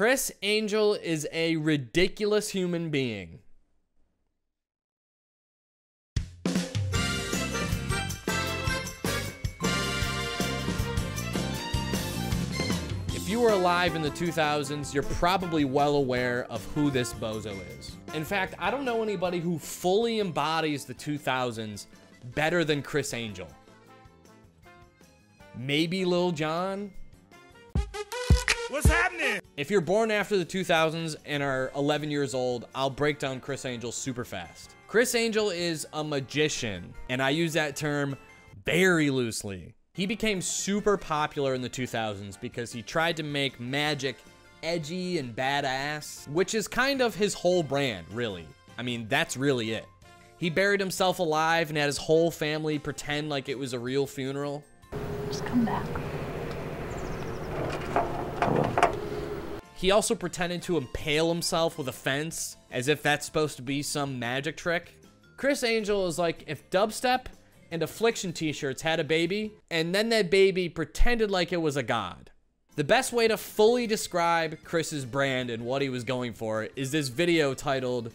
Criss Angel is a ridiculous human being. If you were alive in the 2000s, you're probably well aware of who this bozo is. In fact, I don't know anybody who fully embodies the 2000s better than Criss Angel. Maybe Lil Jon? What's happening? If you're born after the 2000s and are 11 years old, I'll break down Criss Angel super fast. Criss Angel is a magician, and I use that term very loosely. He became super popular in the 2000s because he tried to make magic edgy and badass, which is kind of his whole brand, really. I mean, that's really it. He buried himself alive and had his whole family pretend like it was a real funeral. Just come back. He also pretended to impale himself with a fence, as if that's supposed to be some magic trick. Criss Angel is like if dubstep and Affliction t-shirts had a baby, and then that baby pretended like it was a god. The best way to fully describe Criss's brand and what he was going for is this video titled,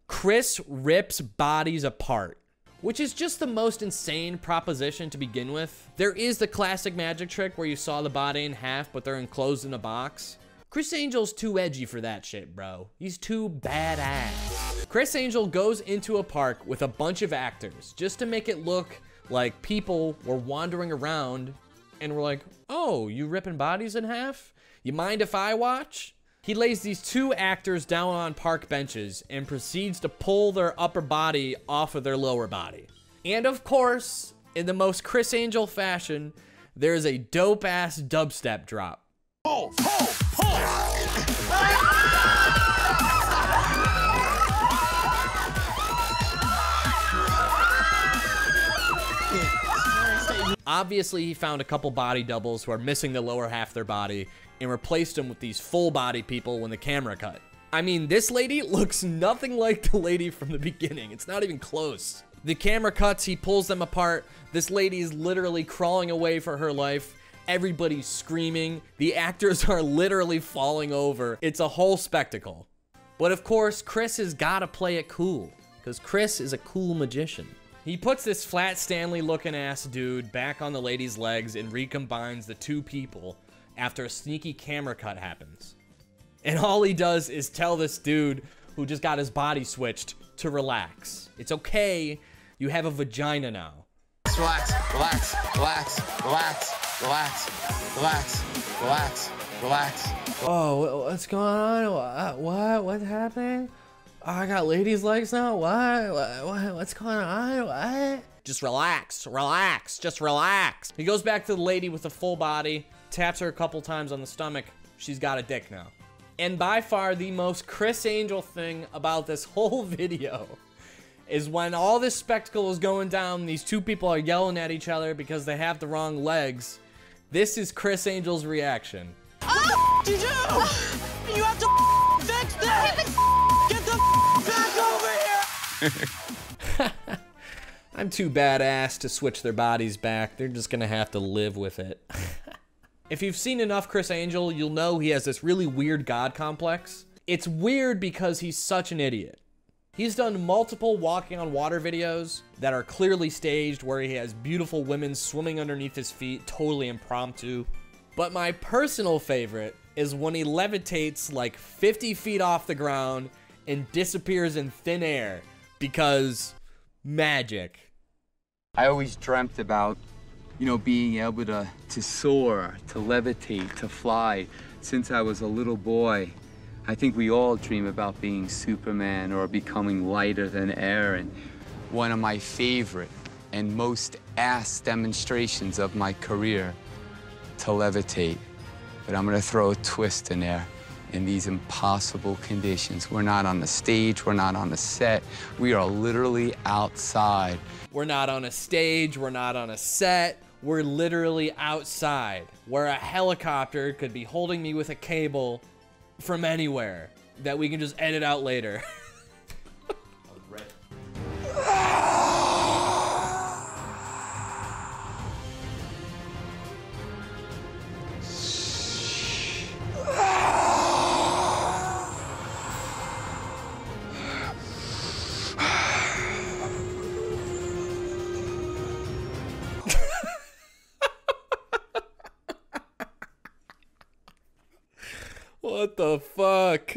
Criss Rips Bodies Apart, which is just the most insane proposition to begin with. There is the classic magic trick where you saw the body in half, but they're enclosed in a box. Criss Angel's too edgy for that shit, bro. He's too badass. Criss Angel goes into a park with a bunch of actors just to make it look like people were wandering around and were like, oh, you ripping bodies in half? You mind if I watch? He lays these two actors down on park benches and proceeds to pull their upper body off of their lower body. And of course, in the most Criss Angel fashion, there's a dope-ass dubstep drop. Oh, oh, oh. Obviously, he found a couple body doubles who are missing the lower half of their body and replaced them with these full body people when the camera cut. I mean, this lady looks nothing like the lady from the beginning. It's not even close. The camera cuts, he pulls them apart. This lady is literally crawling away for her life. Everybody's screaming. The actors are literally falling over. It's a whole spectacle. But of course, Criss has got to play it cool, because Criss is a cool magician. He puts this flat Stanley looking ass dude back on the lady's legs and recombines the two people after a sneaky camera cut happens. And all he does is tell this dude who just got his body switched to relax. It's okay, you have a vagina now. Relax, relax, relax, relax, relax, relax, relax, relax. Oh, what's going on? What's happening? Oh, I got ladies' legs now? What's going on? What? Just relax, relax, just relax. He goes back to the lady with the full body, taps her a couple times on the stomach. She's got a dick now. And by far the most Criss Angel thing about this whole video is when all this spectacle is going down, these two people are yelling at each other because they have the wrong legs. This is Criss Angel's reaction. Oh, you do? You have to fix that! Get the back over here! I'm too badass to switch their bodies back. They're just gonna have to live with it. If you've seen enough Criss Angel, you'll know he has this really weird god complex. It's weird because he's such an idiot. He's done multiple walking on water videos that are clearly staged where he has beautiful women swimming underneath his feet, totally impromptu. But my personal favorite is when he levitates like 50 feet off the ground and disappears in thin air because magic. I always dreamt about, you know, being able to soar, to levitate, to fly since I was a little boy. I think we all dream about being Superman or becoming lighter than air, and one of my favorite and most asked demonstrations of my career, to levitate. But I'm gonna throw a twist in there. In these impossible conditions. We're not on the stage, we're not on a set, we are literally outside. We're not on a stage, we're not on a set, we're literally outside, where a helicopter could be holding me with a cable from anywhere that we can just edit out later. What the fuck?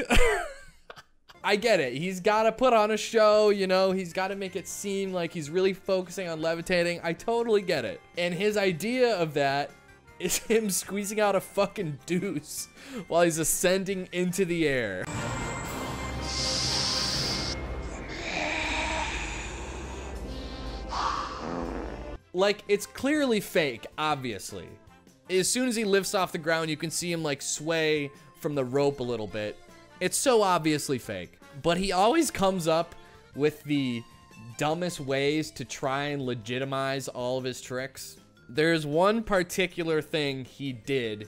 I get it. He's got to put on a show, you know? He's got to make it seem like he's really focusing on levitating. I totally get it. And his idea of that is him squeezing out a fucking deuce while he's ascending into the air. Like, it's clearly fake, obviously. As soon as he lifts off the ground, you can see him, like, sway from the rope a little bit. It's so obviously fake. But he always comes up with the dumbest ways to try and legitimize all of his tricks. There's one particular thing he did.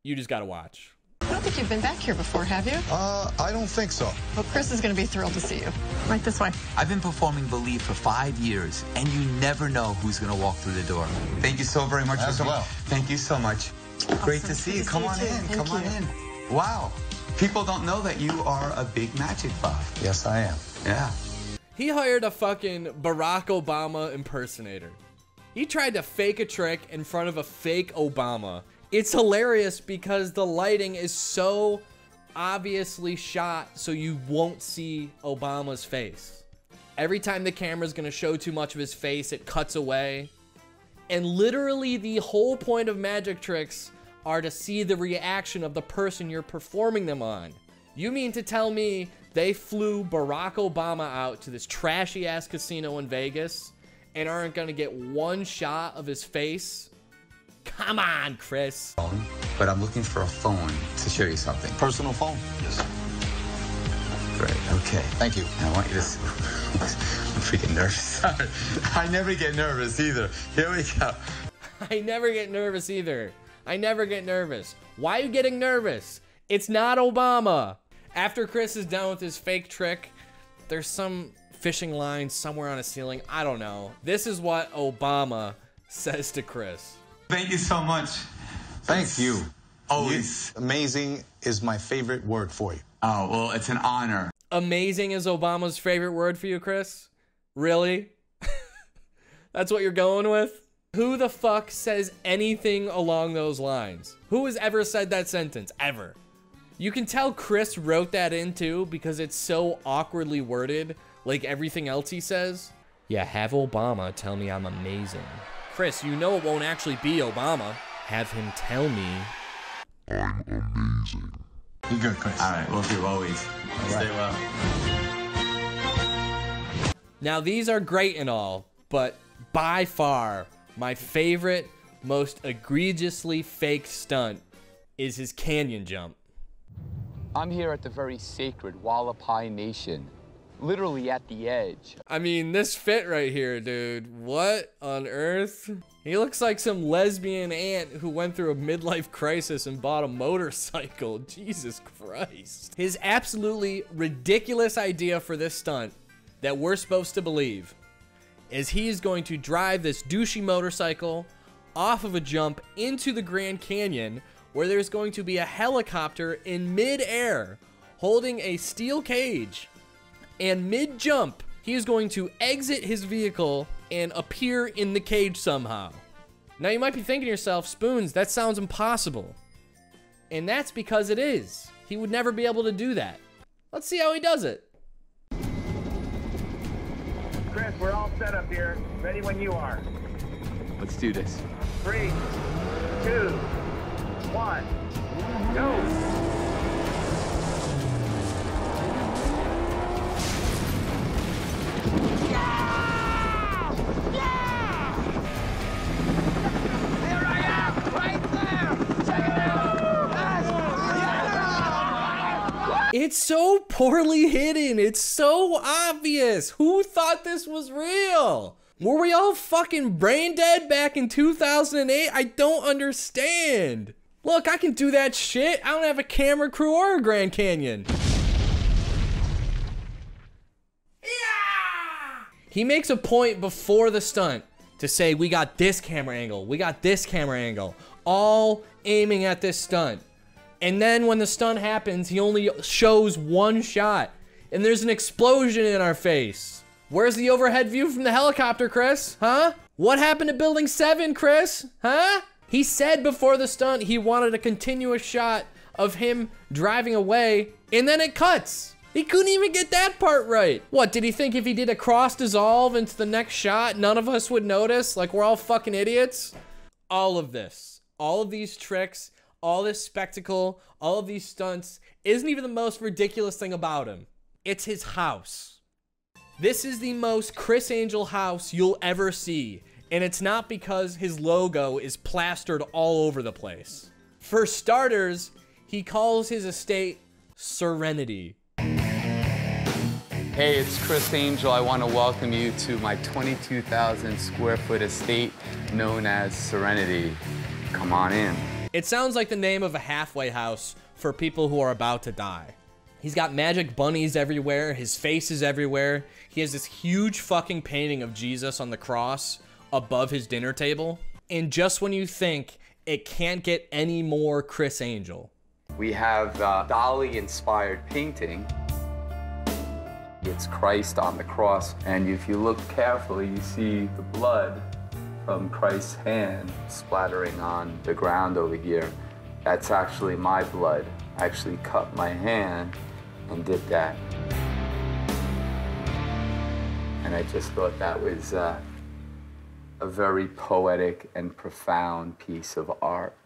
You just gotta watch. I don't think you've been back here before, have you? I don't think so. Well, Criss is going to be thrilled to see you. Right this way. I've been performing Believe for 5 years, and you never know who's going to walk through the door. Thank you so very much As for coming. well. Thank you so much. Awesome. Great to see you. Come on in. Come on in. Wow. People don't know that you are a big magic buff. Yes, I am. Yeah. He hired a fucking Barack Obama impersonator. He tried to fake a trick in front of a fake Obama. It's hilarious because the lighting is so obviously shot so you won't see Obama's face. Every time the camera's gonna show too much of his face, it cuts away. And literally the whole point of magic tricks are to see the reaction of the person you're performing them on. You mean to tell me they flew Barack Obama out to this trashy ass casino in Vegas and aren't gonna get one shot of his face? Come on, Criss. But I'm looking for a phone to show you something. Personal phone? Yes. Great. Okay. Thank you. I want you to... I'm freaking nervous. I never get nervous either. Here we go. I never get nervous either. I never get nervous. Why are you getting nervous? It's not Obama. After Criss is done with his fake trick, there's some fishing line somewhere on a ceiling. I don't know. This is what Obama says to Criss. Thank you so much. Thank you. Always. Amazing is my favorite word for you. Oh, well, it's an honor. Amazing is Obama's favorite word for you, Criss? Really? That's what you're going with? Who the fuck says anything along those lines? Who has ever said that sentence? Ever? You can tell Criss wrote that in too because it's so awkwardly worded, like everything else he says. Yeah, have Obama tell me I'm amazing. Criss, you know it won't actually be Obama. Have him tell me I'm amazing. You're good, Criss. All right, well, you always. Stay well. Now, these are great and all, but by far, my favorite, most egregiously faked stunt is his canyon jump. I'm here at the very sacred Wallapai Nation, literally at the edge. I mean, this fit right here, dude. What on earth? He looks like some lesbian aunt who went through a midlife crisis and bought a motorcycle. Jesus Christ. His absolutely ridiculous idea for this stunt that we're supposed to believe is he's going to drive this douchey motorcycle off of a jump into the Grand Canyon where there's going to be a helicopter in mid-air holding a steel cage. And mid-jump, he is going to exit his vehicle and appear in the cage somehow. Now you might be thinking to yourself, Spoons, that sounds impossible. And that's because it is. He would never be able to do that. Let's see how he does it. Criss, we're all set up here. Ready when you are. Let's do this. 3, 2, 1, go! It's so poorly hidden. It's so obvious. Who thought this was real? Were we all fucking brain dead back in 2008? I don't understand. Look, I can do that shit. I don't have a camera crew or a Grand Canyon. Yeah! He makes a point before the stunt to say, we got this camera angle. We got this camera angle. All aiming at this stunt. And then when the stunt happens, he only shows one shot. And there's an explosion in our face. Where's the overhead view from the helicopter, Criss? Huh? What happened to Building 7, Criss? Huh? He said before the stunt he wanted a continuous shot of him driving away, and then it cuts. He couldn't even get that part right. What, did he think if he did a cross dissolve into the next shot, none of us would notice? Like we're all fucking idiots? All of this, all of these tricks, all this spectacle, all of these stunts isn't even the most ridiculous thing about him. It's his house. This is the most Criss Angel house you'll ever see. And it's not because his logo is plastered all over the place. For starters, he calls his estate Serenity. Hey, it's Criss Angel. I want to welcome you to my 22,000 square foot estate known as Serenity. Come on in. It sounds like the name of a halfway house for people who are about to die. He's got magic bunnies everywhere. His face is everywhere. He has this huge fucking painting of Jesus on the cross above his dinner table. And just when you think it can't get any more Criss Angel. We have Dali-inspired painting. It's Christ on the cross, and if you look carefully, you see the blood from Christ's hand splattering on the ground over here. That's actually my blood. I actually cut my hand and did that. And I just thought that was a very poetic and profound piece of art.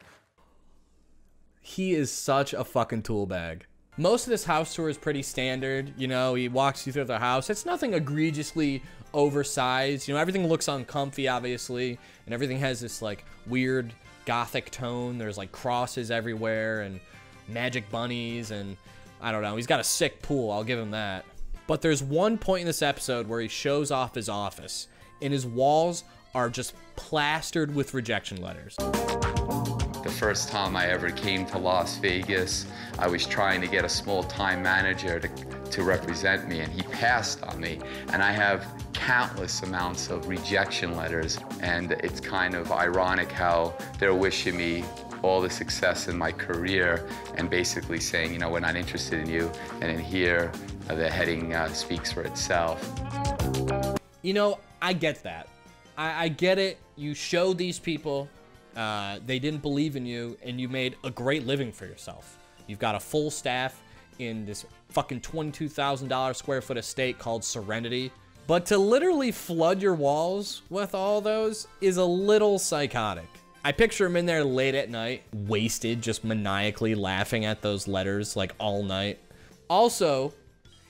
He is such a fucking tool bag. Most of this house tour is pretty standard. You know, he walks you through the house. It's nothing egregiously oversized. You know, everything looks uncomfy, obviously, and everything has this like weird gothic tone. There's like crosses everywhere and magic bunnies, and I don't know. He's got a sick pool, I'll give him that. But there's one point in this episode where he shows off his office, and his walls are just plastered with rejection letters. The first time I ever came to Las Vegas, I was trying to get a small-time manager to represent me, and he passed on me. And I have countless amounts of rejection letters, and it's kind of ironic how they're wishing me all the success in my career and basically saying, you know, we're not interested in you. And in here, the heading speaks for itself. You know, I get that. I get it. You showed these people they didn't believe in you, and you made a great living for yourself. You've got a full staff in this fucking $22,000 square foot estate called Serenity. But to literally flood your walls with all those is a little psychotic. I picture him in there late at night, wasted, just maniacally laughing at those letters like all night. Also,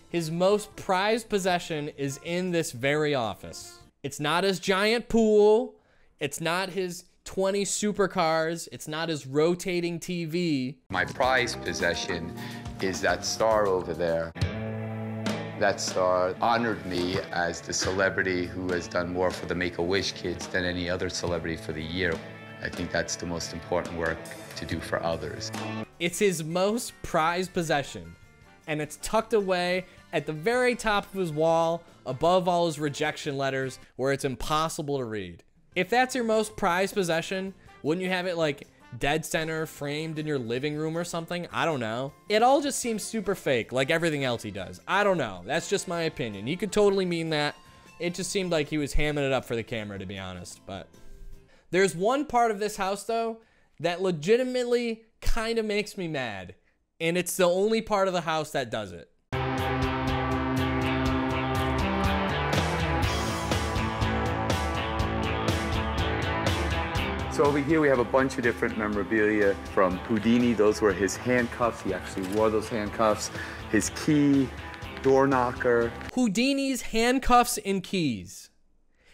his most prized possession is in this very office. It's not his giant pool. It's not his 20 supercars. It's not his rotating TV. My prized possession is that star over there. That star honored me as the celebrity who has done more for the Make-A-Wish kids than any other celebrity for the year. I think that's the most important work to do for others. It's his most prized possession, and it's tucked away at the very top of his wall, above all his rejection letters, where it's impossible to read. If that's your most prized possession, wouldn't you have it like dead center framed in your living room or something? I don't know. It all just seems super fake, like everything else he does. I don't know. That's just my opinion. He could totally mean that. It just seemed like he was hamming it up for the camera, to be honest. But there's one part of this house, though, that legitimately kind of makes me mad. And it's the only part of the house that does it. So over here we have a bunch of different memorabilia from Houdini. Those were his handcuffs. He actually wore those handcuffs. His key, door knocker. Houdini's handcuffs and keys.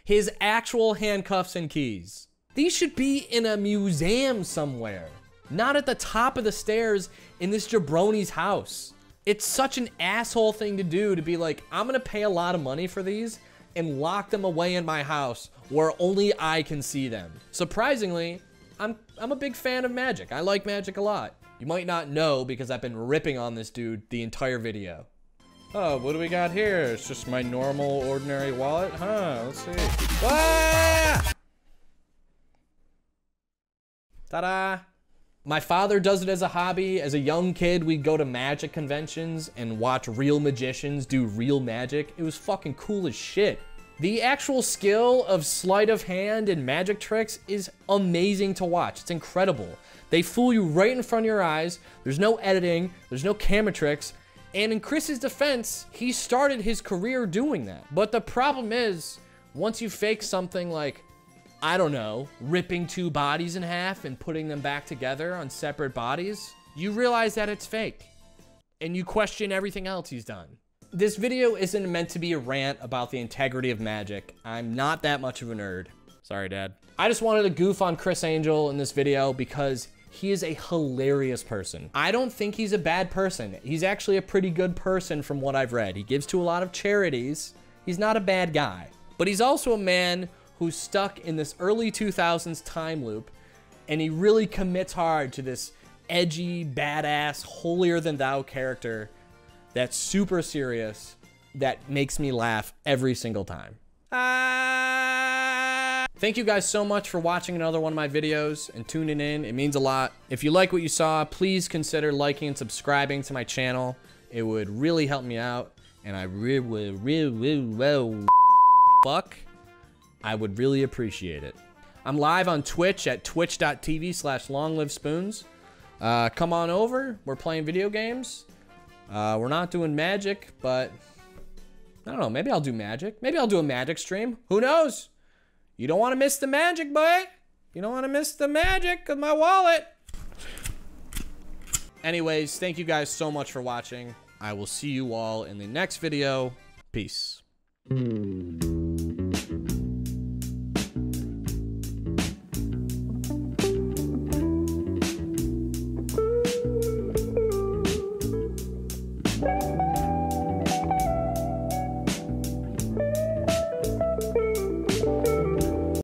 His actual handcuffs and keys. These should be in a museum somewhere, not at the top of the stairs in this jabroni's house. It's such an asshole thing to do, to be like, I'm gonna pay a lot of money for these and lock them away in my house where only I can see them. Surprisingly, I'm a big fan of magic. I like magic a lot. You might not know because I've been ripping on this dude the entire video. Oh, what do we got here? It's just my normal, ordinary wallet? Huh, let's see. Ah! Ta-da! My father does it as a hobby. As a young kid, we'd go to magic conventions and watch real magicians do real magic. It was fucking cool as shit. The actual skill of sleight of hand and magic tricks is amazing to watch. It's incredible. They fool you right in front of your eyes. There's no editing. There's no camera tricks. And in Chris's defense, he started his career doing that. But the problem is, once you fake something like, I don't know, ripping two bodies in half and putting them back together on separate bodies, you realize that it's fake. And you question everything else he's done. This video isn't meant to be a rant about the integrity of magic. I'm not that much of a nerd. Sorry, Dad. I just wanted to goof on Criss Angel in this video because he is a hilarious person. I don't think he's a bad person. He's actually a pretty good person from what I've read. He gives to a lot of charities. He's not a bad guy. But he's also a man who's stuck in this early 2000s time loop, and he really commits hard to this edgy, badass, holier-than-thou character that's super serious, that makes me laugh every single time. Thank you guys so much for watching another one of my videos and tuning in. It means a lot. If you like what you saw, please consider liking and subscribing to my channel. It would really help me out, and I would really appreciate it. I'm live on Twitch at twitch.tv/longlivespoons. Come on over. We're playing video games. We're not doing magic, but I don't know. Maybe I'll do magic. Maybe I'll do a magic stream. Who knows? You don't want to miss the magic, boy. You don't want to miss the magic of my wallet. Anyways, thank you guys so much for watching. I will see you all in the next video. Peace.